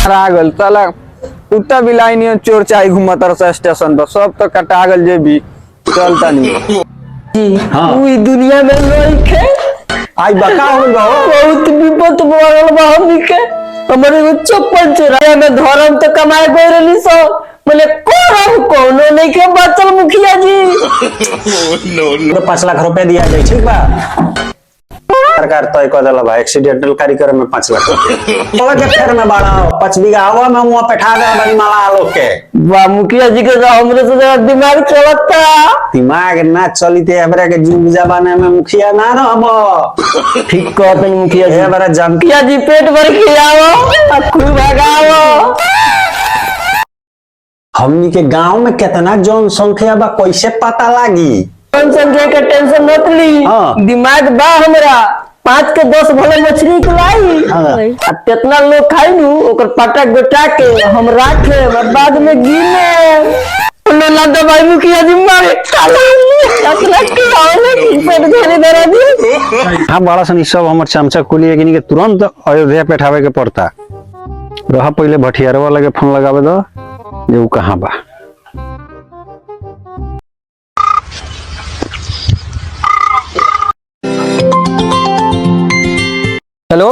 गल साला कुत्ता बिलाई नहीं चोर चाहे घूमत रहा स्टेशन पर सब तो कटा गल जे भी चलता नहीं। हाँ दुनिया में लइके आई बका हो गो बहुत विपत पड़ल बा हमनी के। हमरे एगो चप्पल चोराया में धर्म तो कमाए गए रहली सो बोले करम कोनो नहीं के बचल मुखिया जी। तो 5 लाख रुपए दिया जाए ठीक बा सरकार तय कर देला बा एक्सीडेंटल कार्यक्रम में 5 लाख रुपए के फेर में बाड़ा 5 बीघा हवा में मुंह बैठा दे बड़ी माला आलोक के वाह मुखिया जी के हमरे से ज्यादा दिमाग चलता दिमाग ना चलीते हमरा के जुग जमाने में मुखिया ना रहबो। ठीक कहते मुखिया जी बड़ा जान मुखिया जी पेट भर खिलाओ खूब भगाओ। हमनी के गांव में कितना जनसंख्या बा कैसे पता लागी। जनसंख्या के टेंशन मत ली दिमाग बा हमरा 5 के 10 भले मछली खिलाई अब कितना लोग खाई नु ओकर पटक बेटा के हम राखे बाद में गिने ना दवाई मुखिया जी मारे हाँ बड़ा सन सब हमर चमचा कुलिए कि तुरंत अयोध्या बैठावे के पड़ता रहा पहले भटियारवा लगे फोन लगावे दो जे कहाँ बा। हेलो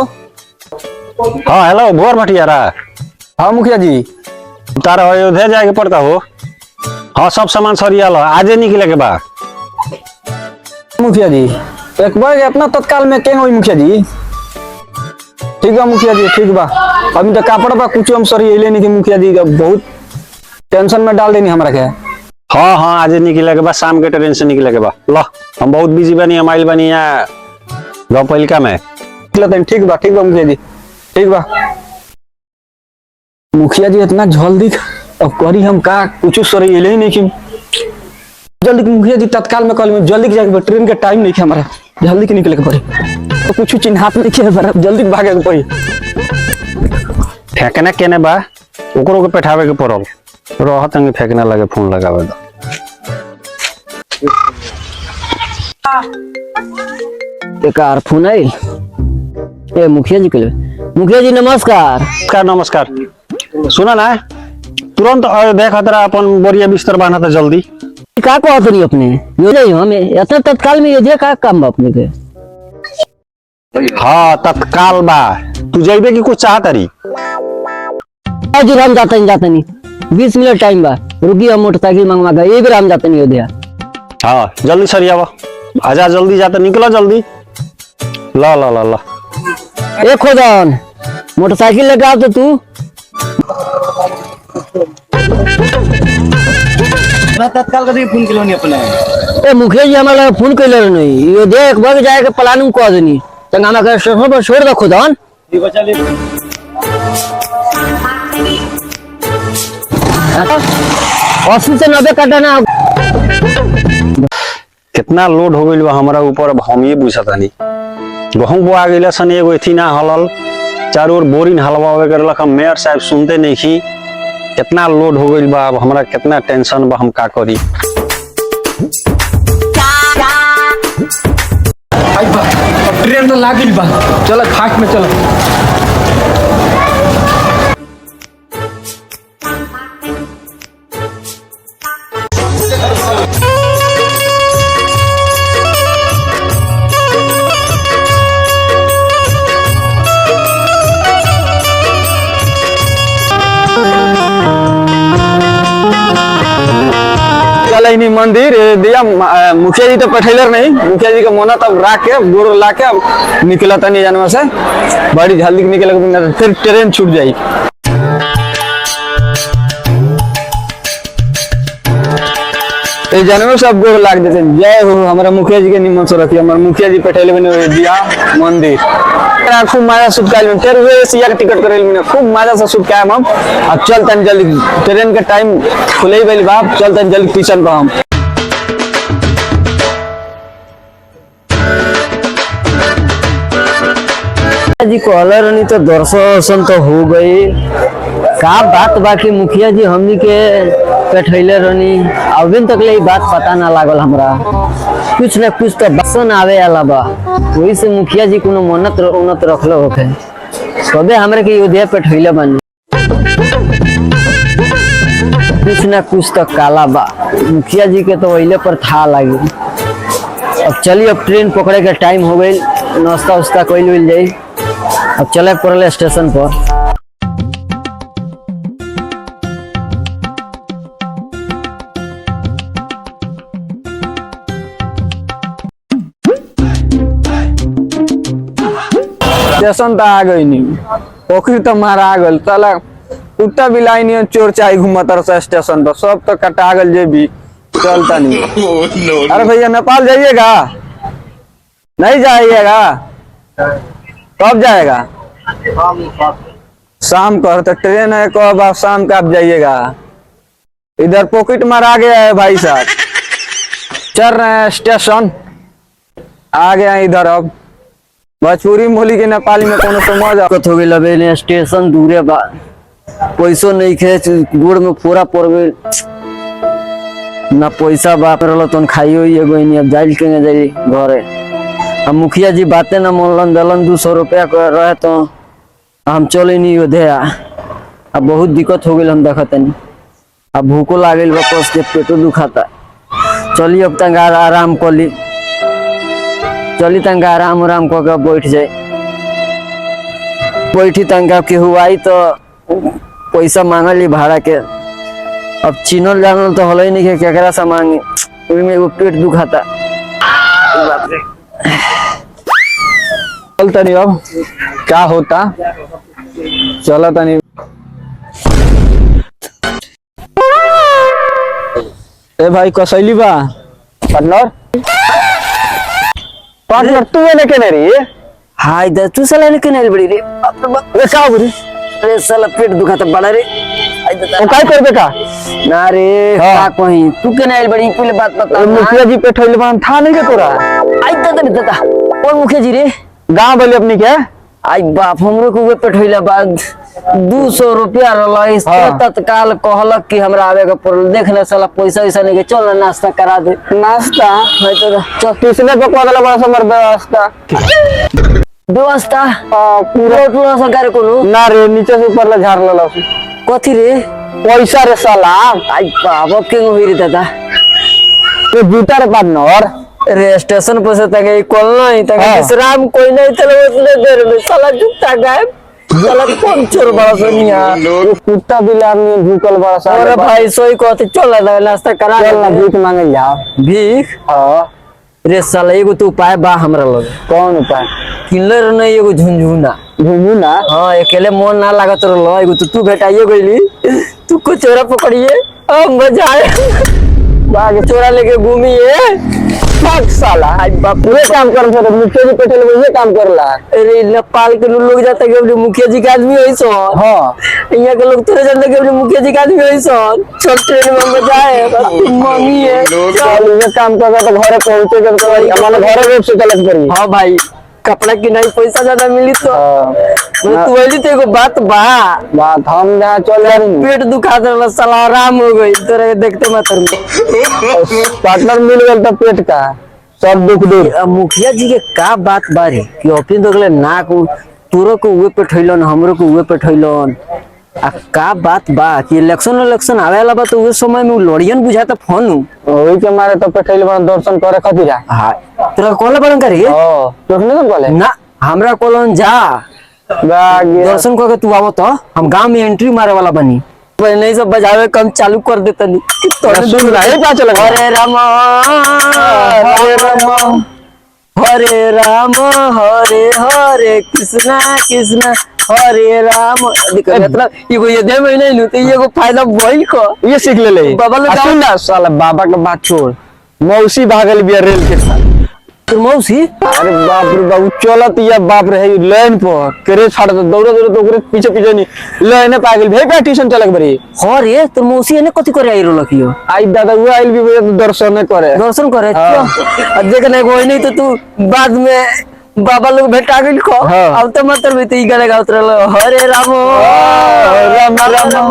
हाँ हेलो भोर भटियारा। हाँ मुखिया जी तारा अयोध्या जाए के पड़ता हो। हाँ सब सामान सरिया लो आजे निकले के बा। मुखिया जी एक बार अपना तत्काल में क्या हुई मुखिया जी। ठीक बा मुखिया जी ठीक बा अभी तो कापड़ बा कुछ हम सर ये नहीं कि मुखिया जी बहुत टेंशन में डाल देनी हमरा के। हाँ हाँ आज निकले के बा शाम के ट्रेन से निकले के बा। लो हम बहुत बिजी बनी हम आइल बनी यहाँ गौपलिका में। ठीक बा मुखिया जी ठीक बा। मुखिया जी इतना जल्दी अब करी हम का कुछ सर ये नहीं कि जल्दी मुखिया जी तत्काल में कल में जल्दी जाके ट्रेन के टाइम नहीं हमारा जल्दी के निकले के पड़ी तो कुछ चिन्हात नहीं किया जल्दी भागे के पड़ी। फेंकना केने बा ओकरो के बैठावे के पड़ल रहत अंगे फेंकना लगे फोन लगावे दो। बेकार फोन है ए मुखिया जी के लिए। मुखिया जी नमस्कार। नमस्कार सुना ना तुरंत अयोध्या खतरा अपन बोरिया बिस्तर बांधा था जल्दी। का कहत रही अपने हमें इतना तत्काल में अयोध्या का काम बा अपने के। हाँ तत्काल बा तू जाइबे की कुछ चाहत रही। आज हम जाता नहीं 20 मिनट टाइम बा रुकिए हम मोटरसाइकिल मंगवा के ये भी हम जाते नहीं अयोध्या। हाँ जल्दी सरिया आजा जल्दी जाता निकलो जल्दी। ला ला ला ला ए खोदन मोटरसाइकिल लेके आओ तो तू। तत्काल कभी फोन किलो नहीं अपने ए मुखिया जी हमारा फोन कैले नहीं ये देख बग जाए के प्लानिंग कह देनी चंगामा के स्टेशन पर छोड़ दो खोदन। ये बचा ले 80 से 90 काटना। कितना लोड हो गइल बा हमरा ऊपर अब हम ये बुझता नहीं। गहूं बोआ गइला सन एगो एथी ना हलल चारों ओर बोरिंग हलवावे करलक हम मेयर साहब सुनते नहीं की कितना लोड हो गइल बा अब हमरा कितना टेंशन बा हम का करी। ट्रेन तो लागिल बा चलो फास्ट में चलो। नहीं मंदिर दिया मुखिया जी तो पठेलर नहीं मुखिया जी का मोना तब रख के गोड़ ला के निकला था नहीं जानवर से बड़ी जल्दी निकल फिर ट्रेन छूट जाएगी। जानवर सब गोड़ लाग देते जय हो हमारा मुखिया जी के निमन से रखिए हमारे मुखिया जी पठेले बने दिया मंदिर खूब मजा सुटका टिकट करे खूब मजा से सुटका हम अब चलते जल्दी ट्रेन के टाइम खुले ही बाप चलते जल्दी स्टेशन पर हम। जी कहलर नहीं तो दर्शन तो हो गई का बात बाकी मुखिया जी हमनी के बैठैले रहनी अभी तक ले बात पता ना लागल हमरा कुछ न कुछ तो बसन आवे वाला बा वही से मुखिया जी कोनो मन्नत उन्नत रखलो होके सबे हमरे के अयोध्या बैठैले बानी। कुछ ना कुछ तो काला बा। मुखिया जी के तो वहीले पर था लगी। अब चलिए, अब ट्रेन पकड़े के टाइम हो गई, नाश्ता उस्ता कोई मिल जाई। अब चले पड़े स्टेशन पर। स्टेशन तो आ गई नहीं, पोखरी तो मारा गल साला। कुत्ता बिलाई नहीं चोर चाय घूमत रहा स्टेशन पर, सब तो कटा गल जे भी चलता नहीं। अरे भैया नेपाल जाइएगा? नहीं जाइएगा? कब जाएगा? शाम को। तो ट्रेन है कब? आप शाम का आप जाइएगा। इधर पॉकेट मारा गया है भाई साहब, चल रहे हैं स्टेशन, आ गया इधर। अब भोजपुरी में बोली के नेपाली में कोनो समझ दिक्कत हो गई। अबे ने स्टेशन दूरे बा, पैसो नहीं खेच, गोड़ में फोड़ा पड़ गई ना, पैसा बाप रहा तो खाइयो एगो नहीं। अब जाइल के जाई घरे। अब मुखिया जी बातें ना मोलन दलन 200 रुपया कर रहे तो हम चले नहीं योध्या। अब बहुत दिक्कत हो गई, हम देखते नहीं। अब भूखो लागल बा, कस के पेटो दुखाता। चलिए अब तंग आराम कर ली, चली तंगा आराम आराम करके बैठ जाए। बैठी तंगा के हुआ तो पैसा मांगल ली भाड़ा के। अब चिनल जानल तो हल ही नहीं है, केकरा से मांगे, में एगो पेट दुखाता। चल तनी अब क्या होता, चला तनी। ए भाई कसैली बा पार्टनर? पार्टनर तू ने केने रे? हाय द तू साला ने केने बड़ी रे? बाप रे बाप, रे का बरी? अरे साला पेट दुखाता बड़ा रे। ओ काय करबे का? ना रे का कहीं तू केने आइल बड़ी, पहले बात बता। मुखिया जी पे ठोइले बन था नहीं के तोरा? आई दादा कौन मुखिया जी रे? गांव वाले अपनी के? आई बाप, हमरो को पे ठोइला बाद 200 रुपया रला। इस तत्काल कहलक कि हमरा आवे के पड़ल। देख ले साला पैसा वैसा नहीं के, चल ना नाश्ता करा दे। नाश्ता है तो चल किसने पे कोदला बड़ा समर व्यवस्था पूरा पूरा सा करे कोनो ना रे, नीचे से ऊपर ला झाड़ लला कथी रे? पैसा रे साला। आई बाप, अब के होई रे दादा? तो जूता रे पार्टनर रे स्टेशन पर से तक कॉल नहीं तक विश्राम कोई नहीं चले उतने देर में साला जूता गायब। साला कौन चोर बड़ा सोनिया? कुत्ता बिलार में भूकल बड़ा सा। अरे भाई सोई कहते चल ना नाश्ता करा चल ना, भीख मांगे जाओ। भीख? हां रे साला एगो तो उपाय बा हमरा लगे। कौन उपाय? किलर नहीं एगो झुनझुना। झुनझुना? हां, अकेले मन ना लागत रहलो, एगो तो तू भेटाइए गइली, तू को चोरा पकड़िए, अब मजा आए। बाग चोरा लेके घूमिए। भाग साला। आई बाप, ये काम कर सर, मुखिया जी पेटल में ये काम करला। अरे नेपाल के लोग जाता है कि मुखिया जी का आदमी होई सो। हां, यहाँ के लोग तोरे जानते कि मुखिया जी का आदमी होई सो। छोट ट्रेन में मजा है, मम्मी है। चल ये काम कर तो घरे पहुंचे के तो हमारे घरे वेब से चलत करी। हां भाई, कपड़ा की नहीं पैसा ज्यादा मिली तो तू बोली तो एगो बात बात हम जहाँ चल रहे पेट दुखा दे साला, आराम हो गई तेरे देखते मत। पार्टनर मिल गया तो पेट का सब दुख दूर। मुखिया जी के का बात बारे कि ऑफिस दोगले ना को तोरो को उहे पे ठइलन, हमरो को उहे पे ठइलन। आ का बात बा कि इलेक्शन आवे वाला बा तो उस समय में लड़ियन बुझाता फोन ओई के मारे तो पेटल बन दर्शन करे खातिर। हां, तेरा कॉल बरन करे? हां, तोखने तो बोले ना, हमरा कॉलन जा दर्शन करके तू आवो तो हम गांव में एंट्री मारे वाला बनी। नहीं सब बजावे कम चालू कर देता नहीं तो सुन रहा है क्या चला? हरे राम हरे राम हरे राम हरे हरे कृष्णा कृष्णा हरे राम। मतलब ये दे में नहीं लूटे, ये को फायदा बोल को ये सीख ले ले। बाबा लोग सुन ना साला, बाबा का बात छोड़, मौसी भागल बिया रेल के साथ। मौसी? अरे बाप रे बाप, चलत या बाप रे लाइन पर करे छाड़ दे, दौड़े दौड़े तो ओकरे पीछे पीछे नहीं लाइन पागल भेज का ट्यूशन चलक बरी। हां रे, तो मौसी ने कथि करे आई रोलकियो? आई दादा वो आइल भी तो दर्शन करे अब देख ना कोई नहीं तो तू बाद में बाबा लोग भेटा गइल को। अब तो मतलब तो ई गाना गाउत रहलो हरे राम राम राम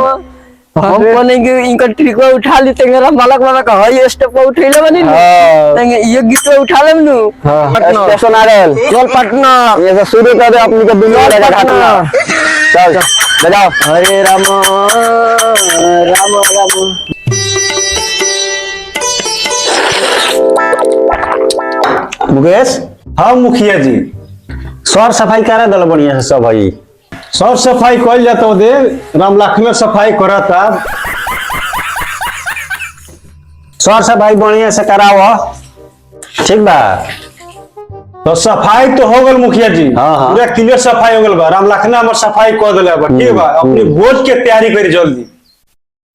हम बनेंगे इनका ट्रिक उठा ली तेरा मालक वाला का हाई स्टेप उठैले बनी तेंगे ये गीत उठा लेम नु स्टेशन आ रहल चल पटना ये से शुरू कर दे अपनी के दुनिया लगा घाटना चल बजाओ हरे राम राम राम। मुकेश। हाँ मुखिया जी, सर सफाई करे दल बढ़िया से सब भाई। सब सफाई कल जाता दे, राम लक्ष्मण सफाई करता। सर सफाई बढ़िया से कराओ, ठीक बा। तो सफाई तो हो गल मुखिया जी, हाँ, हाँ। पूरा क्लियर सफाई हो गल बा। राम लक्ष्मण हमर सफाई कर दिला बा, ठीक बा। अपनी भोज के तैयारी करी जल्दी।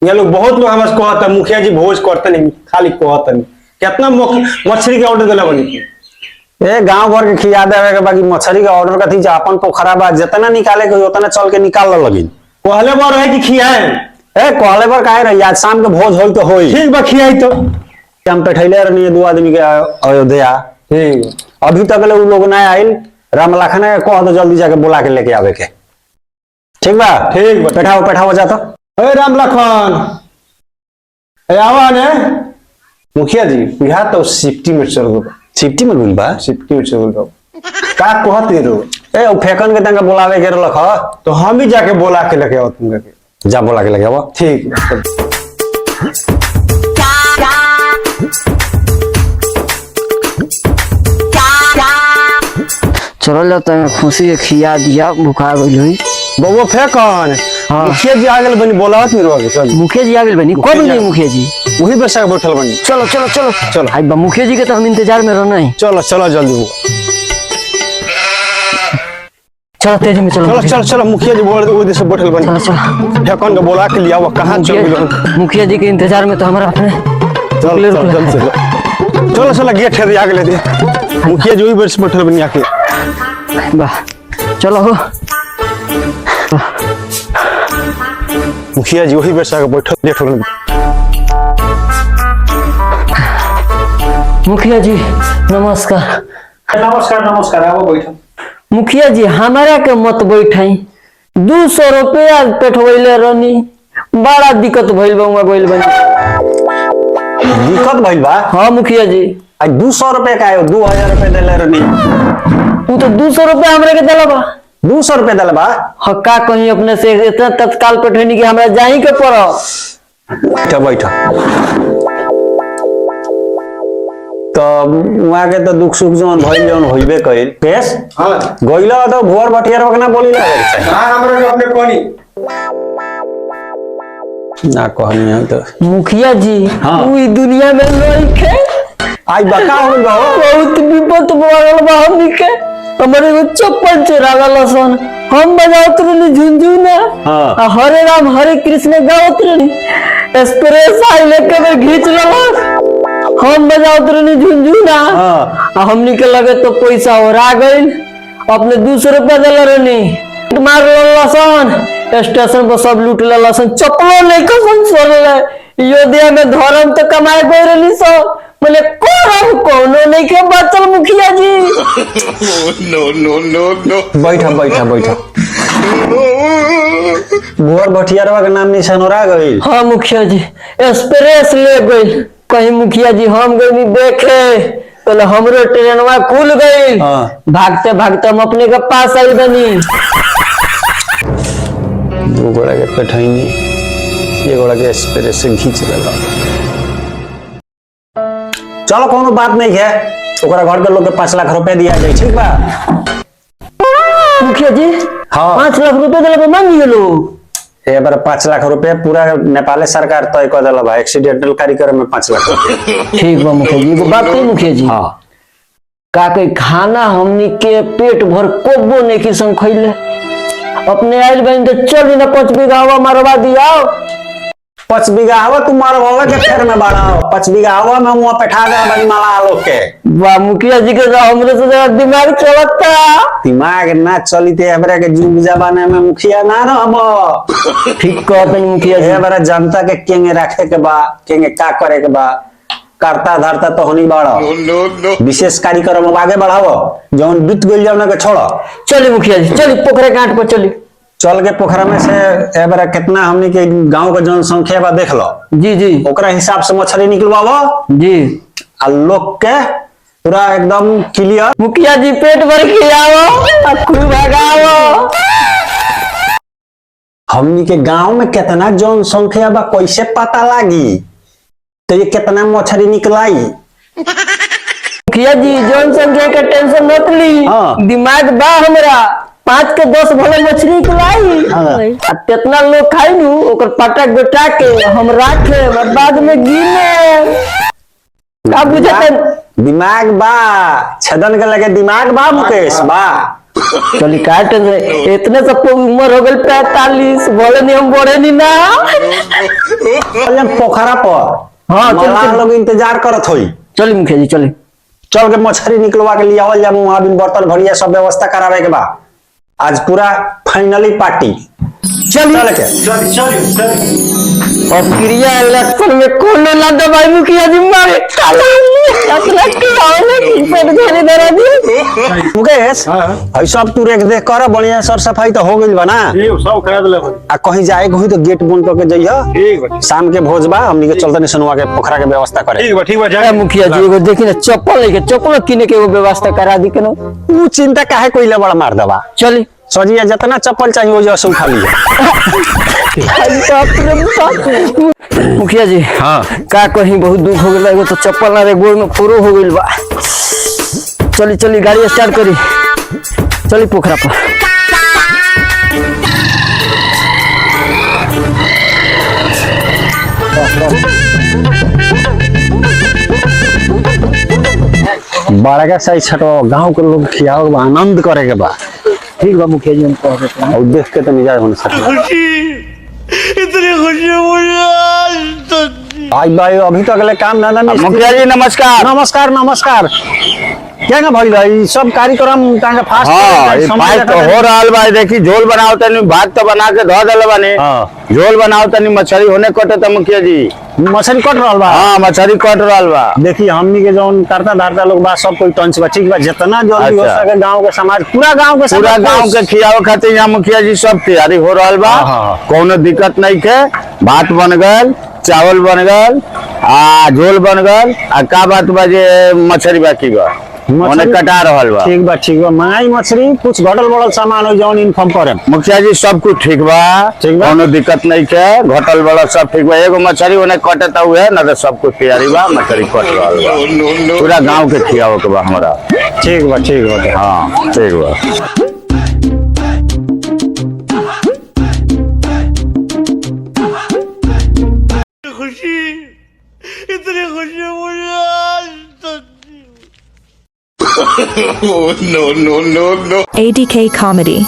ये लोग बहुत लोग हमसे कहता मुखिया जी भोज करते नहीं, खाली कहता नहीं। कितना मछली के ऑर्डर दिला बनी ए गांव भर के खिया देवे के बाकी मछली का ऑर्डर कथी जा अपन पोखरा बा जितना निकाले के उतना चल के निकाल लगिन। पहले बार है कि खियाए ए कहले पर काहे रही, आज शाम के भोज होई तो होई। ठीक बा खियाई तो हम बैठैले रहनी दो आदमी के अयोध्या, ठीक। अभी तक ले उ लोग ना आइल। राम लखन के कह दो जल्दी जाके बुला के लेके आवे के, ठीक बा। ठीक बा। बैठाओ जा तो। अरे राम लखन आवा ने मुखिया जी, यहाँ तो सिफ्टी में चल गो। सिफ्टी में गुल बा, सिफ्टी में चल गो का कहते रो। ए उ फेकन के तंगा बुलावे के रख, तो हम ही जाके बोला के लेके आओ तुम के। जा बुला के लेके आओ। ठीक बा। चलो लो तो खुशी के खिया दिया भुखा गई हुई। बबुआ फेकन मुखिया जी आ गए बनी, बोलावत नहीं रोगे। चल मुखिया जी आ गए बनी, कौन नहीं मुखिया जी? वही बस बैठल बनी। चलो चलो चलो चलो आई बा मुखिया जी के तो हम इंतजार में रहना है। चलो चलो जल्दी हो। चलो तेजी में चलो चलो चलो चलो मुखिया जी बोल वो से बैठल बनी। चलो चलो फेकन के बोला के लिया, वो कहां चल गए। मुखिया जी के इंतजार में तो हमारा अपने चलो चलो चलो चलो गेट है आगे ले दे। मुखिया जी वही बस बैठल बनी आके। वाह चलो हो। मुखिया जी वही बस आके बैठल लेट हो गए। मुखिया जी नमस्कार। नमस्कार नमस्कार, आओ बैठो। मुखिया जी हमारा के मत बैठाई, 200 रुपया पेठवैले रहनी, बड़ा दिक्कत भइल बा गइल बनी। दिक्कत भइल बा? हाँ मुखिया जी। आज 200 रुपए का आयो, 2000 रुपए देले रहनी। तू तो 200 रुपया हमरे के देला बा। 200 रुपए देले बा? हाँ का कहीं अपने से इतना तत्काल पेठनी के हमरा जाही के पड़ो। बैठो बैठो। तो वहां के तो दुख सुख जौन भइल जौन होइबे कइल। पेश हां गइला तो भोर बटियार वकना बोली लागे छै। हां हमरा के अपने कोनी ना कहनी है तो। मुखिया जी हाँ। तू ई दुनिया में लइखे आज बका हो गइल बा। बहुत विपत पड़ल बा हमनी के। हमरे एगो चप्पल चोरा लसन, हम बजावत रहनी झुनझुना। हाँ। हरे राम हरे कृष्ण गावत रहनी, एक्सप्रेस आई लेके में घींच ललक, हम बजावत रहनी झुनझुना। हाँ। हमनी के लगे तो पैसा और आ गइल, अपने 200 रुपया देले रहनी, मार लसन स्टेशन पर सब लूट लसन, चप्पलो नहीं कसन सोले। योध्या में धर्म तो कमाए गए रहनी सब, बोले कोनो नहीं के बचल मुखिया जी। बैठा बैठा बैठा। भोर बटियारवा के नाम निशानोरा गइल। हाँ मुखिया जी एक्सप्रेस ले गई। कहीं मुखिया जी हम गई देखे बोले हमरो ट्रेनवा खुल गई। हाँ। भागते भागते हम अपने के पास आई बनी। दो गोड़ा के पेठैनी, ये गोड़ा के एक्सप्रेस से खींच लेला। चलो कोनो बात नहीं है, ओकरा घर के लोग के 5 लाख रुपए दिया जाए, ठीक बा? मुखिया जी हाँ। 5 लाख रुपए दिले मांगी लो। ए बार 5 लाख रुपए पूरा नेपाल सरकार तय कर देला बा। एक्सीडेंटल कार्यक्रम में 5 लाख रुपए। ठीक बा मुखिया जी। एगो बात कही मुखिया जी, हाँ का कही खाना हमनी के पेट भर कोबो नहीं किसन खइले, अपने आइल बहन तो चल ना 5 बीघा हवा मरवा दिया। 5 बीघा हवा तुम मरवावे के फेर में बाड़ा। 5 बीघा हवा में मुंह बैठा दे बड़ी माला लोग के। वाह मुखिया जी के तो हमरे से जरा दिमाग चलता। दिमाग ना चलीते हमरा के जुग जमाने में मुखिया ना रहब। ठीक कहते मुखिया जी। ए बार जनता के केंगे रखे के बा, केंगे का करे के बा, करता धरता तो होनी बाड़ा। विशेष कार्यक्रम आगे बढ़ाओ, जौन बीत गइल जाओ ना के छोड़ो। चली मुखिया जी चली पोखरे घाट पर चली। चल के पोखरा में से ए बार कितना हमनी के गांव के जनसंख्या बा देख लो, जी जी ओकरा हिसाब से मछली निकलवाओ जी। आ लोग के पूरा एकदम क्लियर। मुखिया जी पेट भर के आओ, खूब भगाओ। हमनी के गांव में कितना जनसंख्या बा कैसे पता लागी, तो ये कितना मछली निकलाई। मुखिया जी जनसंख्या के टेंशन मत ली, हाँ। दिमाग बा हमरा, 5 के 10 भले मछली खिलाई। हाँ। आ कितना लोग खाई नु ओकर पटक गोटा के हम राखे बाद में गिने। का बुझते दिमाग बा, छदन के लगे दिमाग बा मुकेश बा। चली का टेंशन, इतने सब उम्र हो गई 45, बोले नहीं हम बोले नहीं ना। चल पोखरा पर, हाँ, चल, मलाह चल। लोग इंतजार करत होई। चली मुखिया जी चले। चल के मछली निकलवा के लियावल जा, वहां भी बर्तन भरिया सब व्यवस्था करावे के बा। आज पूरा फाइनली पार्टी चल के और क्रिया इलेक्शन में कौन ला दबाई मुखिया जी मारे काला मुकेश भाई सब तू रेख देख कर बढ़िया सर सफाई तो हो गई बा ना। सब करा दिले आ कहीं जाए कहीं तो गेट बंद करके जइह। ठीक बा शाम के भोज बा, हमनी के चलते सुनवा के पोखरा के व्यवस्था करे। ठीक बा जाए मुखिया जी एगो देखी ना चप्पल लेके चप्पल किने के एगो व्यवस्था करा दी केनो। तू चिंता काहे कोइले बड़ा मार दबा। चली सजिया जितना चप्पल चाहिए वो जो सब खा लिया। मुखिया जी हाँ का कहीं बहुत दुख हो गइल, एगो तो चप्पल ना रे गोड़ में फोरो हो गइल बा। चली चली गाड़ी स्टार्ट करी, चली पोखरा पर। बड़ा का सही छटो गांव के लोग खियाओ बा, आनंद करे के बा। ठीक बा मुखिया जी हम कह देते हैं। और देख के तो मिजाज होने सकता। इतनी खुशी मुझे भाई भाई अभी तक ले काम ना मुखिया जी नमस्कार। नमस्कार नमस्कार। क्या ना भाई भाई सब कार्यक्रम तांगा फास्ट हाँ ये पाइप तो हो रहा बा। देखी झोल बनाओ तनी, भात तो बना के धो दल बने। हाँ। झोल बनाओ तनी, मछली होने कटे तो मुखिया जी। मछली कट रहल बा। हाँ मछली कट रहा बा। देखिए हमनी के जौन करता धारता लोग बा सब कोई टंच बा, ठीक बा। जितना जल्दी हो अच्छा। सके गांव के समाज पूरा गांव के पूरा समाज गांव के खियावे खातिर यहाँ मुखिया जी सब तैयारी हो रहा बा। हाँ, हाँ। कोनो दिक्कत नहीं के। भात बन गल, चावल बन गल, आ झोल बन गल, आ का बात बा जे मछली बाकी बा ओने कटा रहल बा। ठीक बा महंगाई मछली कुछ घटल बढ़ल सामान हो जौन इन्फॉर्म करे। मुखिया जी सब कुछ ठीक बा, ठीक बा। कोनो दिक्कत नहीं के। घटल बड़ा सब ठीक बा। एगो मछली ओने कटता हुए ना तो सब कुछ तैयारी बा, मछली कट रहल बा। पूरा गांव के खियावे के बा हमरा। ठीक बा हाँ ठीक बा। खुशी इतनी खुशी मुझे ADK Comedy.